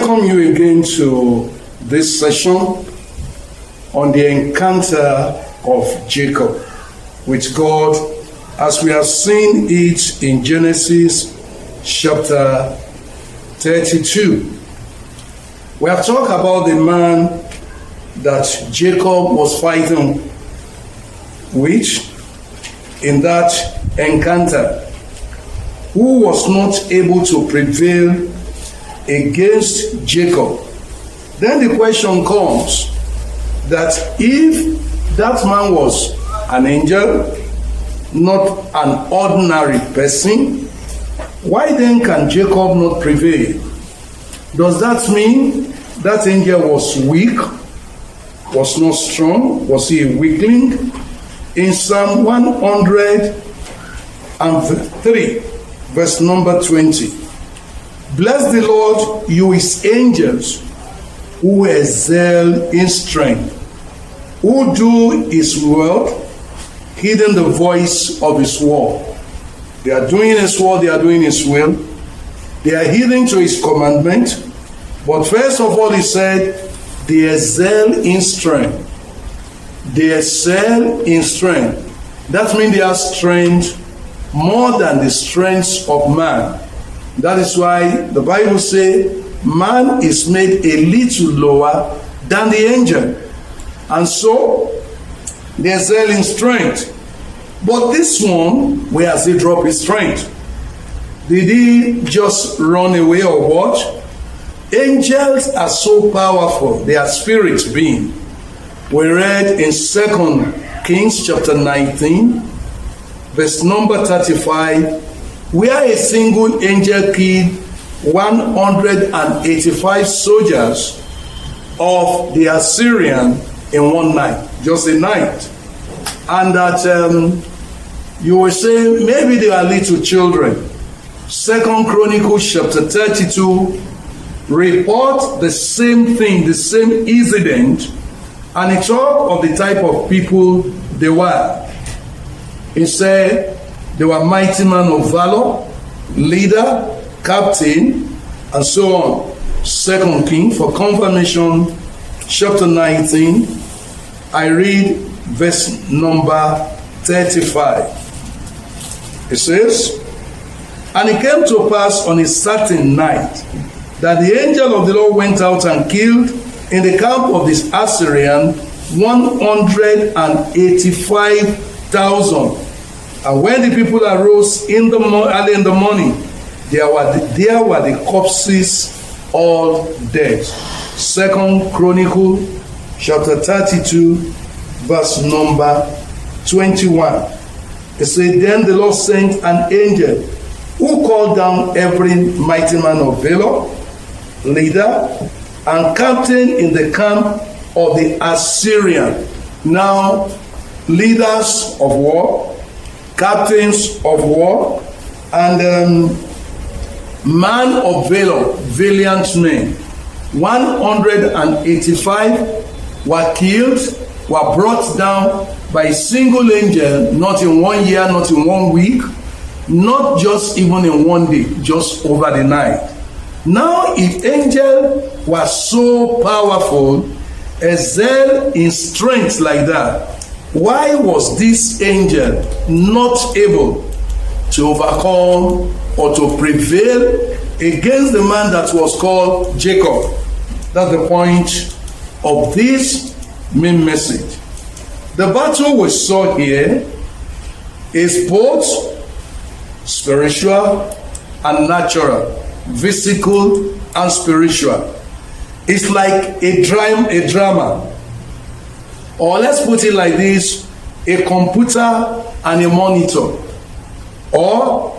welcome you again to this session on the encounter of Jacob with God, as we have seen it in Genesis chapter 32. We have talked about the man that Jacob was fighting with in that encounter, who was not able to prevail against Jacob. Then the question comes that if that man was an angel, not an ordinary person, why then can Jacob not prevail? Does that mean that angel was weak, was not strong? Was he a weakling? In Psalm 103, verse number 20, bless the Lord, you his angels, who excel in strength, who do his will, heeding the voice of his word. They are doing his word, they are doing his will. They are heeding to his commandment. But first of all, he said, they excel in strength. They excel in strength. That means they have strength more than the strength of man. That is why the Bible says, man is made a little lower than the angel. And so, they excel in strength. But this one, where has he dropped his strength? Did he just run away or what? Angels are so powerful. They are spirit beings. We read in 2 Kings chapter 19, verse number 35, where a single angel killed 185 soldiers of the Assyrian in one night, just a night. And that you will say maybe they are little children. 2 Chronicles chapter 32 report the same thing, the same incident, and it talk of the type of people they were. It said they were mighty men of valor, leader, captain, and so on. 2 King, for confirmation, chapter 19, I read verse number 35. It says, and it came to pass on a certain night that the angel of the Lord went out and killed in the camp of this Assyrian 185,000. And when the people arose early in the morning, there were the corpses all dead. 2 Chronicle chapter 32, verse number 21. It said, then the Lord sent an angel who called down every mighty man of valor, leader, and captain in the camp of the Assyrian. Now, leaders of war, captains of war, and man of valor, valiant men. 185 were killed, were brought down by a single angel, not in 1 year, not in 1 week, not just even in 1 day, just over the night. Now, if angel was so powerful, excel in strength like that, why was this angel not able to overcome or to prevail against the man that was called Jacob? That's the point of this main message. The battle we saw here is both spiritual and natural, physical and spiritual. It's like a drama. Or let's put it like this, a computer and a monitor. Or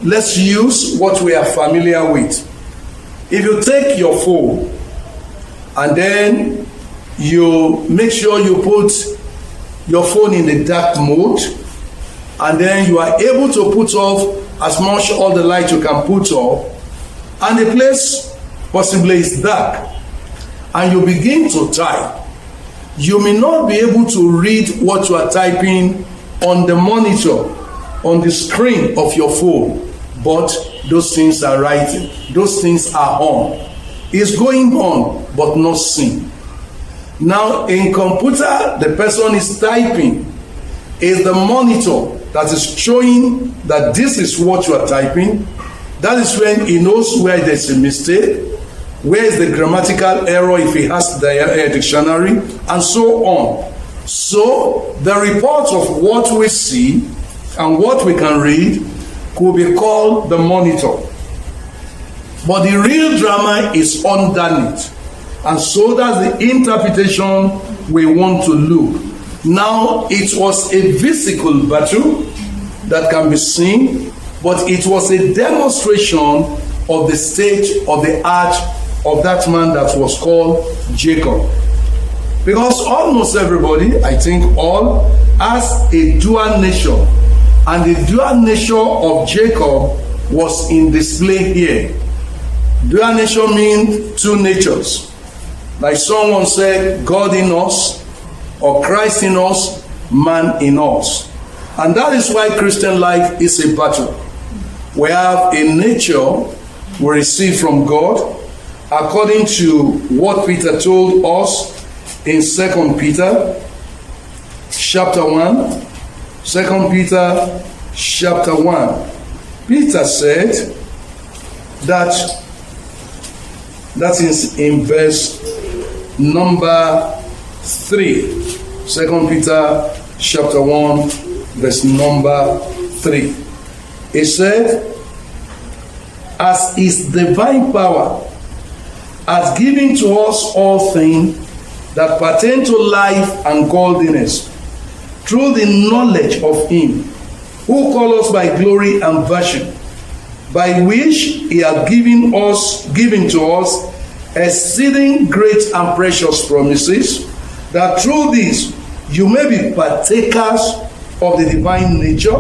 let's use what we are familiar with. If you take your phone and then you make sure you put your phone in the dark mode, and then you are able to put off as much all the light you can put off, and the place possibly is dark, and you begin to type, you may not be able to read what you are typing on the monitor, on the screen of your phone, but those things are writing, those things are on. is going on, but not seen. Now, in computer, the person is typing. Is the monitor that is showing that this is what you are typing. That is when he knows where there's a mistake, where is the grammatical error if he has the dictionary, and so on. So the report of what we see and what we can read could be called the monitor. But the real drama is underneath. And so that's the interpretation we want to look. Now, it was a physical battle that can be seen, but it was a demonstration of the state of the heart of that man that was called Jacob. Because almost everybody, I think all, has a dual nature. And the dual nature of Jacob was in display here. Dual nature means two natures. Like someone said, God in us, or Christ in us, man in us. And that is why Christian life is a battle. We have a nature we receive from God, according to what Peter told us in 2 Peter chapter 1. 2 Peter chapter 1. Peter said that is in verse number 3. 2 Peter chapter 1 verse number 3. It said, as his divine power has given to us all things that pertain to life and godliness, through the knowledge of him who called us by glory and virtue, by which he has given to us exceeding great and precious promises, that through this you may be partakers of the divine nature,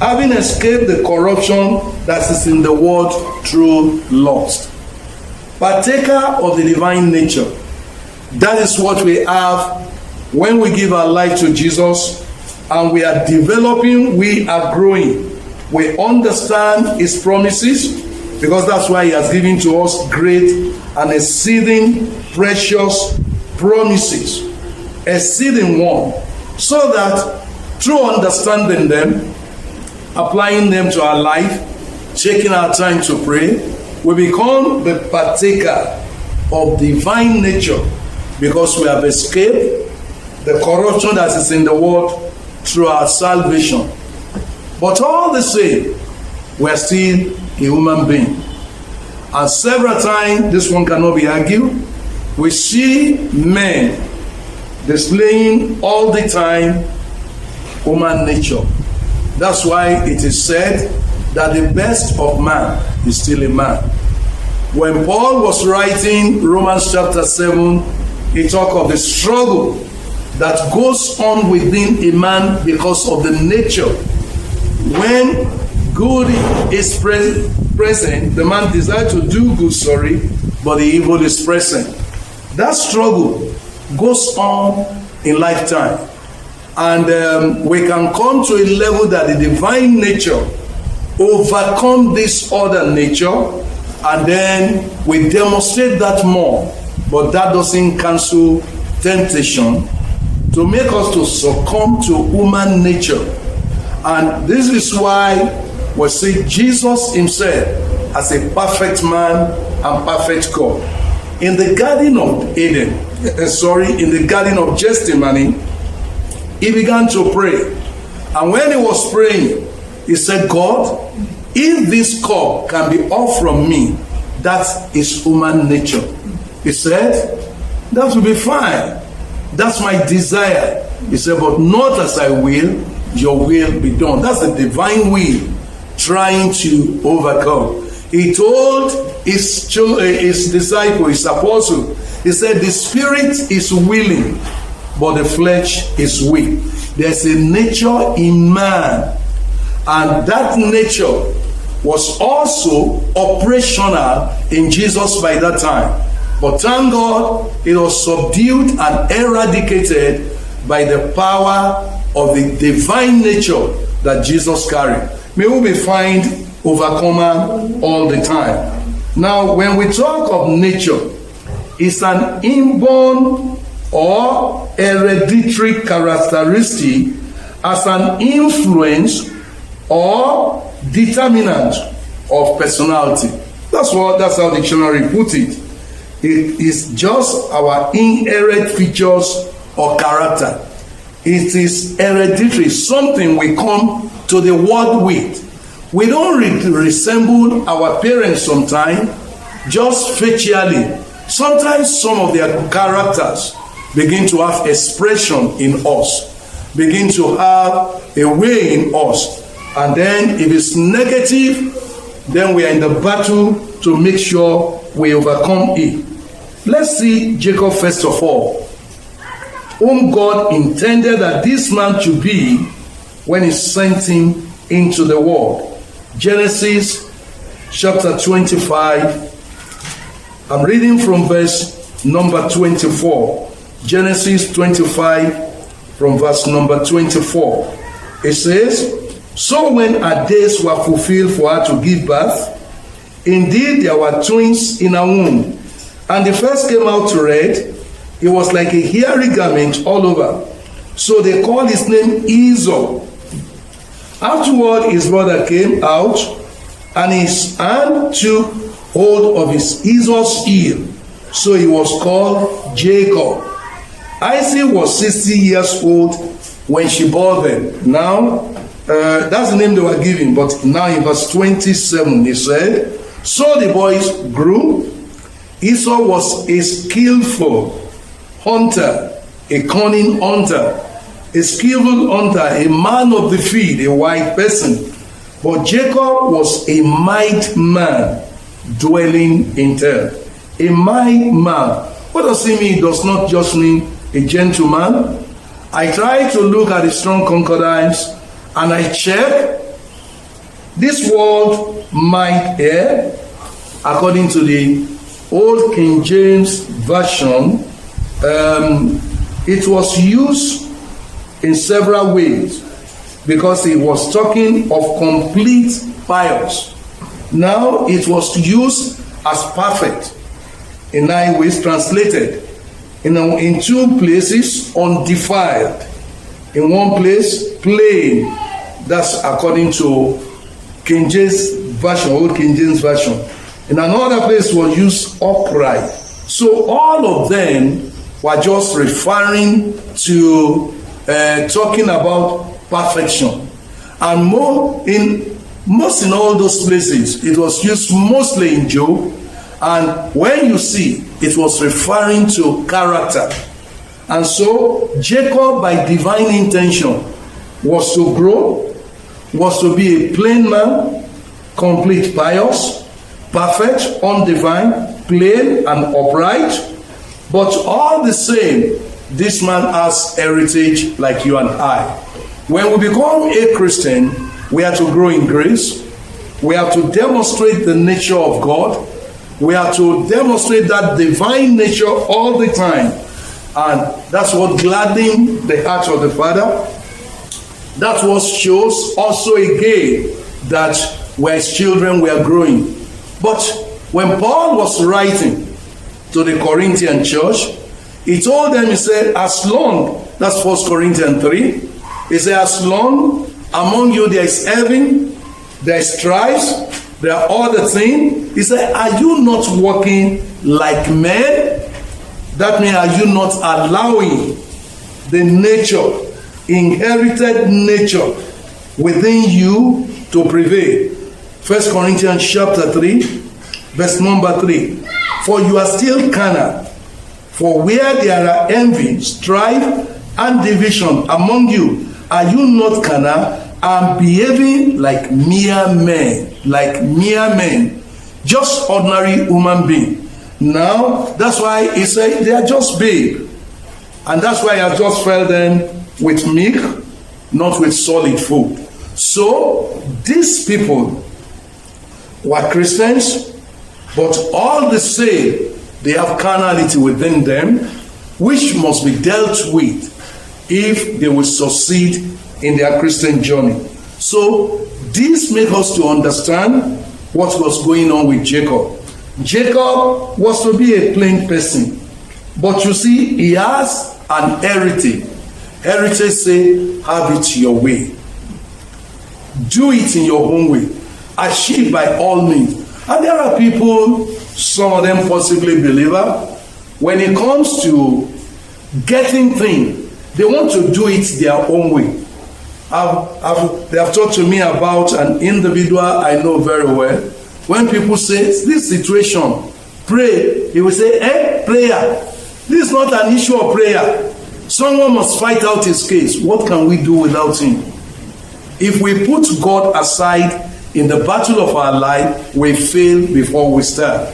having escaped the corruption that is in the world through lust. Partaker of the divine nature. That is what we have when we give our life to Jesus, and we are developing, we are growing. We understand his promises, because that's why he has given to us great and exceeding precious promises. Exceeding one. So that through understanding them, applying them to our life, taking our time to pray, we become the partaker of divine nature, because we have escaped the corruption that is in the world through our salvation. But all the same, we are still a human being. And several times, this one cannot be argued, we see men displaying all the time human nature. That's why it is said that the best of man is still a man. When Paul was writing Romans chapter 7, he talked of the struggle that goes on within a man because of the nature. When good is present, the man desires to do good, but the evil is present. That struggle goes on in lifetime. And we can come to a level that the divine nature overcome this other nature, and then we demonstrate that more. But that doesn't cancel temptation to make us to succumb to human nature. And this is why we see Jesus himself as a perfect man and perfect God. In the Garden of Eden, in the Garden of Gethsemane, he began to pray. And when he was praying, he said, God, if this cup can be off from me, that is human nature. He said, that will be fine. That's my desire. He said, but not as I will, your will be done. That's the divine will trying to overcome. He told his disciple, his apostle, he said, the spirit is willing, but the flesh is weak. There's a nature in man, and that nature was also operational in Jesus by that time. But thank God, it was subdued and eradicated by the power of the divine nature that Jesus carried. May we be found overcomer all the time. Now, when we talk of nature, it's an inborn or hereditary characteristic as an influence or determinant of personality. That's how the dictionary put it. It is just our inherent features or character. It is hereditary, something we come to the world with. We don't resemble our parents sometimes, just facially. Sometimes some of their characters begin to have expression in us, begin to have a way in us. And then if it's negative, then we are in the battle to make sure we overcome it. Let's see Jacob first of all, whom God intended that this man to be when he sent him into the world. Genesis chapter 25. I'm reading from verse number 24. Genesis 25 from verse number 24. It says, so when her days were fulfilled for her to give birth, indeed there were twins in her womb. And the first came out red. It was like a hairy garment all over. So they called his name Esau. Afterward his brother came out, and his hand took hold of his Esau's heel. So he was called Jacob. Isaac was 60 years old when she bore them. Now, that's the name they were given. But now in verse 27, he said, so the boys grew. Esau was a skillful hunter, a cunning hunter, a skillful hunter, a man of the field, a wise person. But Jacob was a mighty man dwelling in Tel. A mighty man. What does it mean? It does not just mean a gentleman. I try to look at the strong concordance and I check this word might here, according to the Old King James Version, it was used in several ways because it was talking of complete pious. Now it was used as perfect in 9 ways, translated in 2 places undefiled, in 1 place plain. That's according to King James Version, Old King James Version. In another place was used upright. So all of them were just referring to talking about perfection. And most in all those places, it was used mostly in Job. And when you see, it was referring to character. And so Jacob, by divine intention, was to grow, was to be a plain man, complete pious, perfect, undivine, plain and upright. But all the same, this man has heritage like you and I. When we become a Christian, we have to grow in grace. We have to demonstrate the nature of God. We have to demonstrate that divine nature all the time. And that's what gladdens the heart of the Father. That's what shows also again that we're his children, we are growing. But when Paul was writing to the Corinthian church, he told them, he said, as long, that's 1 Corinthians 3, he said, as long among you there is heaven, there is strife, there are other things. He said, are you not walking like men? That means, are you not allowing the nature, inherited nature within you to prevail? 1 Corinthians chapter 3, verse number 3. For you are still carnal. For where there are envy, strife, and division among you, are you not carnal and behaving like mere men, just ordinary human being? Now, that's why he said they are just babe. And that's why I just fed them with milk, not with solid food. So, these people were Christians, but all the same, they have carnality within them, which must be dealt with if they will succeed in their Christian journey. So, this makes us to understand what was going on with Jacob. Jacob was to be a plain person. But you see, he has an heritage. Heritage say, have it your way. Do it in your own way. Achieve by all means. And there are people, some of them possibly believer, when it comes to getting things, they want to do it their own way. They have talked to me about an individual I know very well. When people say, this situation, pray, he will say, prayer. This is not an issue of prayer. Someone must fight out his case. What can we do without him? If we put God aside in the battle of our life, we fail before we start.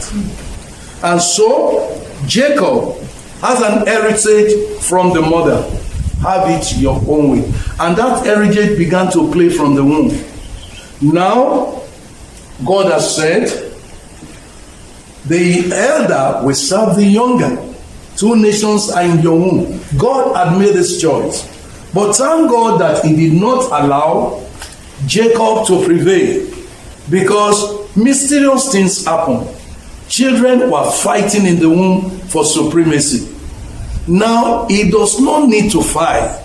And so, Jacob has an heritage from the mother. Have it your own way. And that heritage began to play from the womb. Now, God has said, the elder will serve the younger. 2 nations are in your womb. God had made this choice. But thank God that he did not allow Jacob to prevail, because mysterious things happen. Children were fighting in the womb for supremacy. Now, he does not need to fight.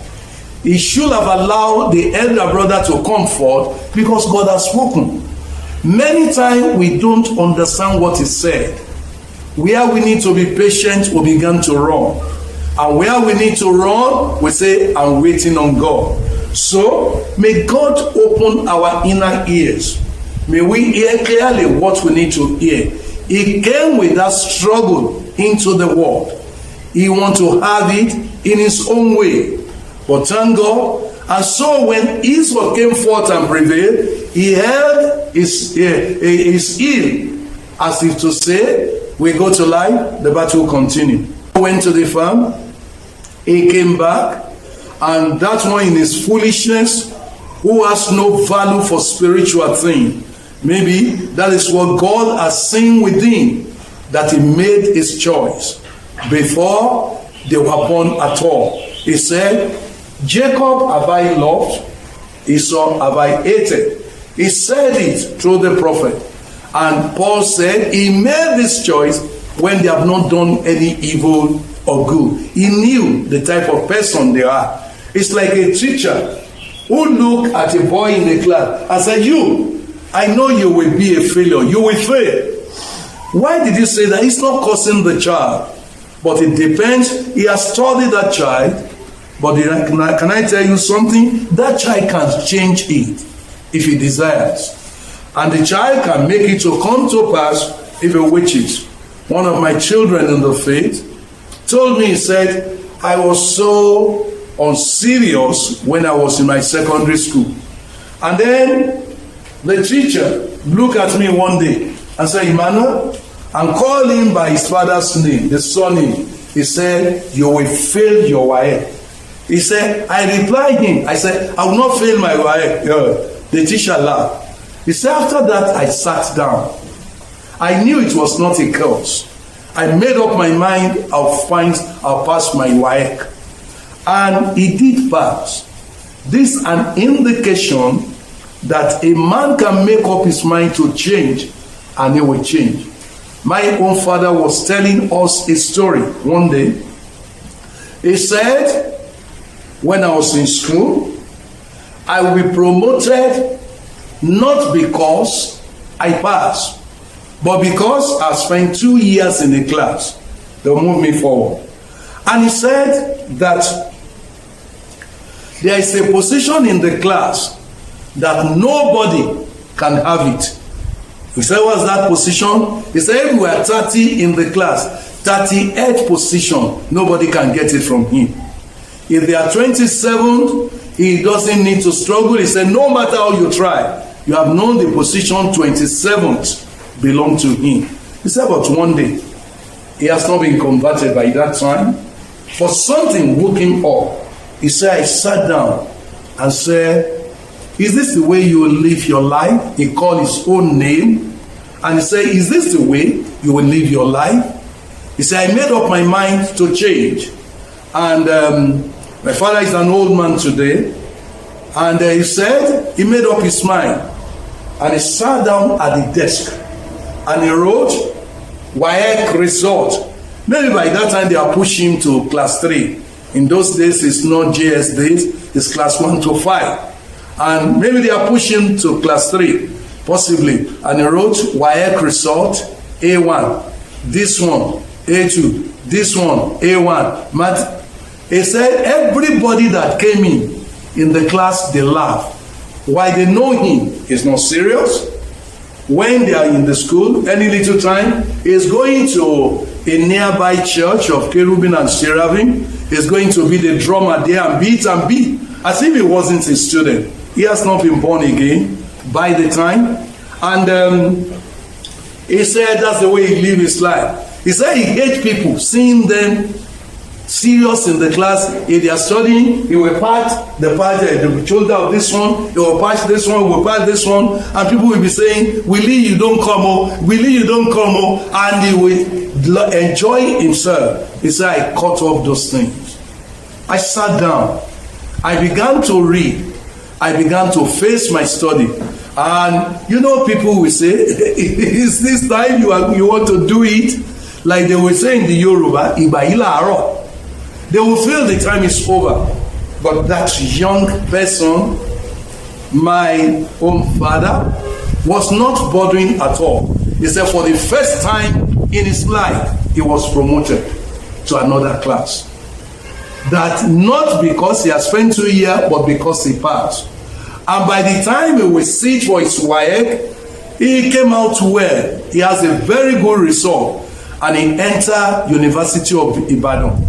He should have allowed the elder brother to come forth, because God has spoken. Many times we don't understand what is said. Where we need to be patient, we begin to run. And where we need to run, we say, I'm waiting on God. So, may God open our inner ears. May we hear clearly what we need to hear. He came with that struggle into the world. He wants to have it in his own way. But thank God. And so when Esau came forth and prevailed, he held his heel, as if to say, we go to life, the battle will continue. He went to the farm, he came back, and that one in his foolishness, who has no value for spiritual things. Maybe that is what God has seen within, that he made his choice before they were born at all. He said, Jacob have I loved, Esau have I hated. He said it through the prophet. And Paul said he made this choice when they have not done any evil or good. He knew the type of person they are. It's like a teacher who look at a boy in the class and said, I know you will be a failure. You will fail. Why did he say that? He's not cursing the child. But it depends. He has studied that child. But can I tell you something? That child can change it if he desires. And the child can make it to come to pass if he wishes. One of my children in the faith told me, he said, I was so unserious when I was in my secondary school. And then the teacher looked at me one day and said, Emmanuel, and called him by his father's name, the surname. He said, you will fail your WAEC. He said, I replied him, I said, I will not fail my WAEC. The teacher laughed. He said, after that, I sat down. I knew it was not a curse. I made up my mind, I'll pass my WAEC. And he did pass. This is an indication that a man can make up his mind to change, and he will change. My own father was telling us a story one day. He said, when I was in school, I will be promoted not because I passed, but because I spent 2 years in the class. They'll move me forward. And he said that there is a position in the class that nobody can have it. He said, what's that position? He said, if we are 30 in the class, 38th position, nobody can get it from him. If they are 27th, he doesn't need to struggle. He said, no matter how you try, you have known the position 27th belong to him. He said, but one day, he has not been converted by that time. For something woke him up. He said, I sat down and said, is this the way you will live your life? He called his own name. And he said, is this the way you will live your life? He said, I made up my mind to change. And my father is an old man today. And he said, he made up his mind. And he sat down at the desk. And he wrote, WAEC result. Maybe by that time they are pushing to class 3. In those days, it's not JS days, it's class 1 to 5. And maybe they are pushing to class 3, possibly. And he wrote WAEC result A1. This one, A2. This one, A1. He said everybody that came in the class, they laugh. Why? They know him is not serious. When they are in the school, any little time, he's going to a nearby church of Cherubim and Seraphim. He's going to be the drummer there and beat, as if he wasn't a student. He has not been born again by the time. And he said that's the way he lived his life. He said he hates people, seeing them serious in the class. If they are studying, he will pat the shoulder of this one, he will patch this one, he will pat this one, and people will be saying, Willie, you don't come, oh, Willie, you don't come, oh, and he will enjoy himself. He said, I cut off those things. I sat down. I began to read. I began to face my study. And people will say, is this time you want to do it? Like they will say in the Yoruba, Iba ila aro. They will feel the time is over. But that young person, my own father, was not bothering at all. He said for the first time in his life, he was promoted to another class. That not because he has spent 2 years, but because he passed. And by the time he will sit for his WAEC, he came out well. He has a very good result. And he entered University of Ibadan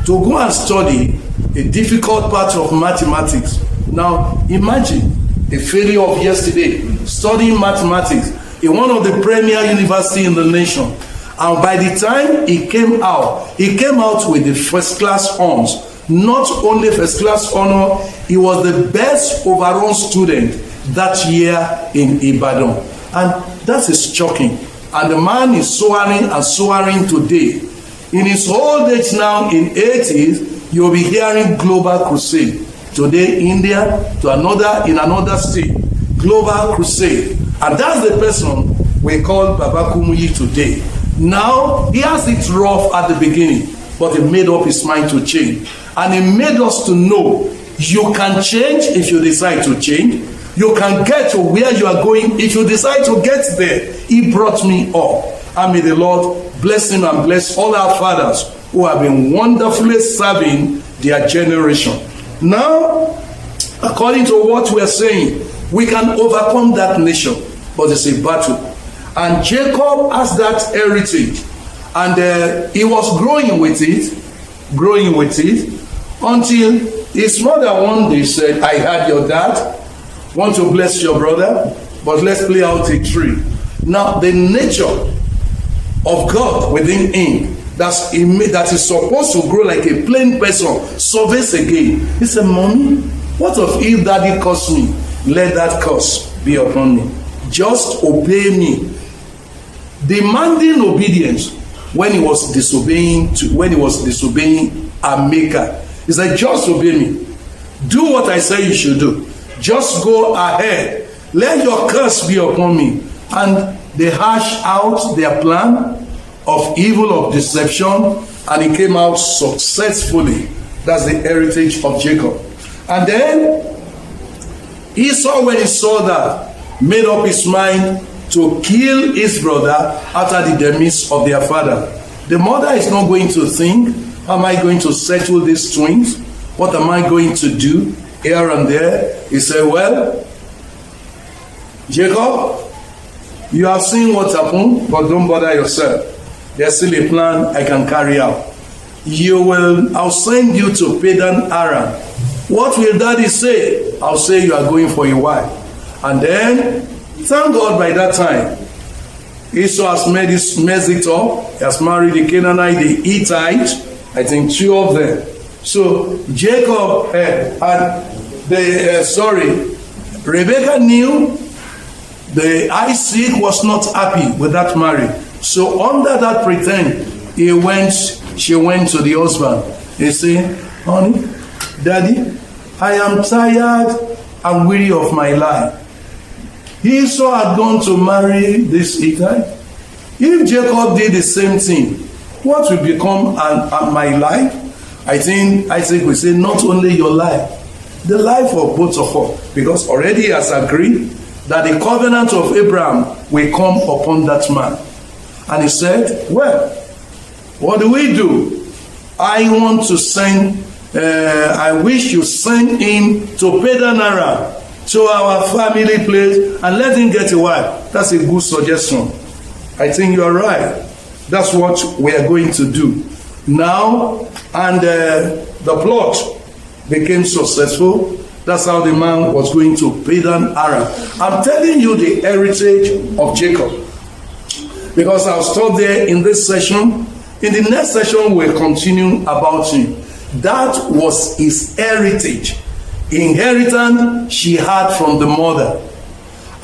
to go and study a difficult part of mathematics. Now, imagine the failure of yesterday, studying mathematics in one of the premier universities in the nation. And by the time he came out with the first class honors. Not only first class honor, he was the best overall student that year in Ibadan. And that is shocking. And the man is soaring today. In his old age now, in 80s, you'll be hearing global crusade. Today, India, in another state, global crusade. And that's the person we call Baba Kumuyi today. Now, he has it rough at the beginning, but he made up his mind to change. And he made us to know you can change if you decide to change. You can get to where you are going if you decide to get there. He brought me up. And may the Lord bless him and bless all our fathers who have been wonderfully serving their generation. Now, according to what we are saying, we can overcome that nation, but it's a battle. And Jacob has that heritage, and he was growing with it, until his mother one day said, I heard your dad want to bless your brother, but let's play out a tree. Now, the nature of God within him that is supposed to grow like a plain person surveys again. He said, Mommy, what if daddy curse me? Let that curse be upon me. Just obey me. Demanding obedience when he was disobeying a maker. He said, just obey me. Do what I say you should do. Just go ahead. Let your curse be upon me. And they hashed out their plan of evil, of deception, and it came out successfully. That's the heritage of Jacob. And then Esau, when he saw that, made up his mind to kill his brother after the demise of their father. The mother is not going to think, how am I going to settle these twins? What am I going to do here and there? He said, well, Jacob, you have seen what happened, but don't bother yourself. There's still a plan I can carry out. I'll send you to Padan Aram. What will daddy say? I'll say you are going for a wife. And then, thank God by that time, Esau has messed it up. He has married the Canaanite, the Hittite, I think 2 of them. So Jacob Rebecca knew the Isaac was not happy with that marriage. So under that pretend, she went to the husband. He said, honey, daddy, I am tired and weary of my life. Esau had gone to marry this Hittite. If Jacob did the same thing, what will become my life? I think Isaac will say, not only your life, the life of both of us, because already he has agreed that the covenant of Abraham will come upon that man. And he said, well, what do we do? I want to send, I wish you send him to Padan Aram, to our family place, and let him get a wife. That's a good suggestion. I think you are right. That's what we are going to do now. And the plot became successful. That's how the man was going to Padan Aram. I'm telling you the heritage of Jacob, because I'll stop there in this session. In the next session, we'll continue about him. That was his heritage. Inheritance she had from the mother.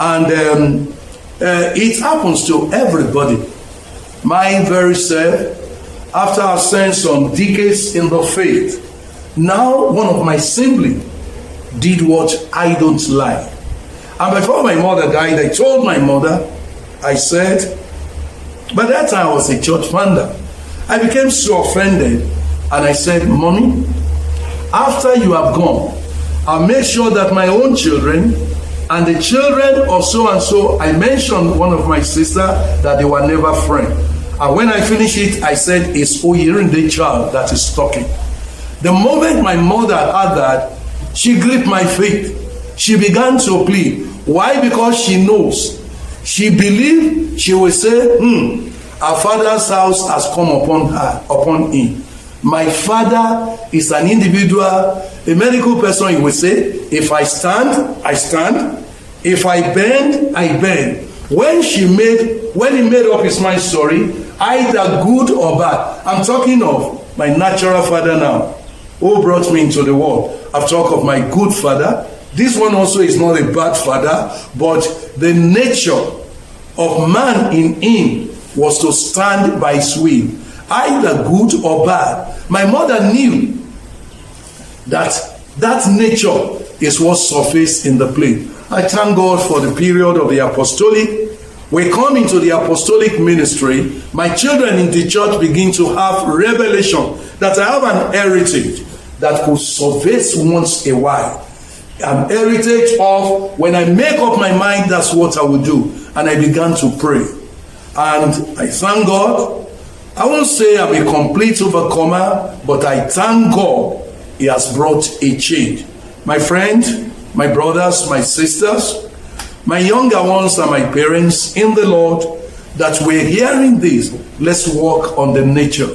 And it happens to everybody. My very self, after I've spent some decades in the faith, now one of my siblings did what I don't like. And before my mother died, I told my mother, I said, by that time I was a church founder. I became so offended, and I said, Mommy, after you have gone, I'll make sure that my own children and the children of so and so, I mentioned one of my sisters that they were never friends. And when I finished it, I said, it's Oyerinde child that is talking. The moment my mother heard that, she gripped my feet. She began to plead. Why? Because she knows. She believed she will say, our father's house has come upon him. My father is an individual, a medical person. He will say, if I stand, I stand. If I bend, I bend. When he made up his mind, sorry, either good or bad. I'm talking of my natural father now, who brought me into the world. I've talked of my good father. This one also is not a bad father, but the nature of man in him was to stand by his will, either good or bad. My mother knew that nature is what surfaced in the play. I thank God for the period of the apostolic. We come into the apostolic ministry. My children in the church begin to have revelation that I have an heritage that could surface once a while. An heritage of when I make up my mind, that's what I will do. And I began to pray. And I thank God. I won't say I'm a complete overcomer, but I thank God He has brought a change. My friend, my brothers, my sisters, my younger ones and my parents in the Lord, that we're hearing this, let's work on the nature.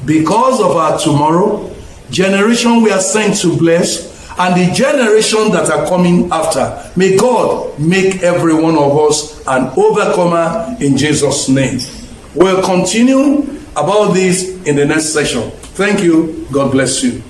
Because of our tomorrow, generation we are sent to bless, and the generation that are coming after, may God make every one of us an overcomer in Jesus' name. We'll continue about this in the next session. Thank you. God bless you.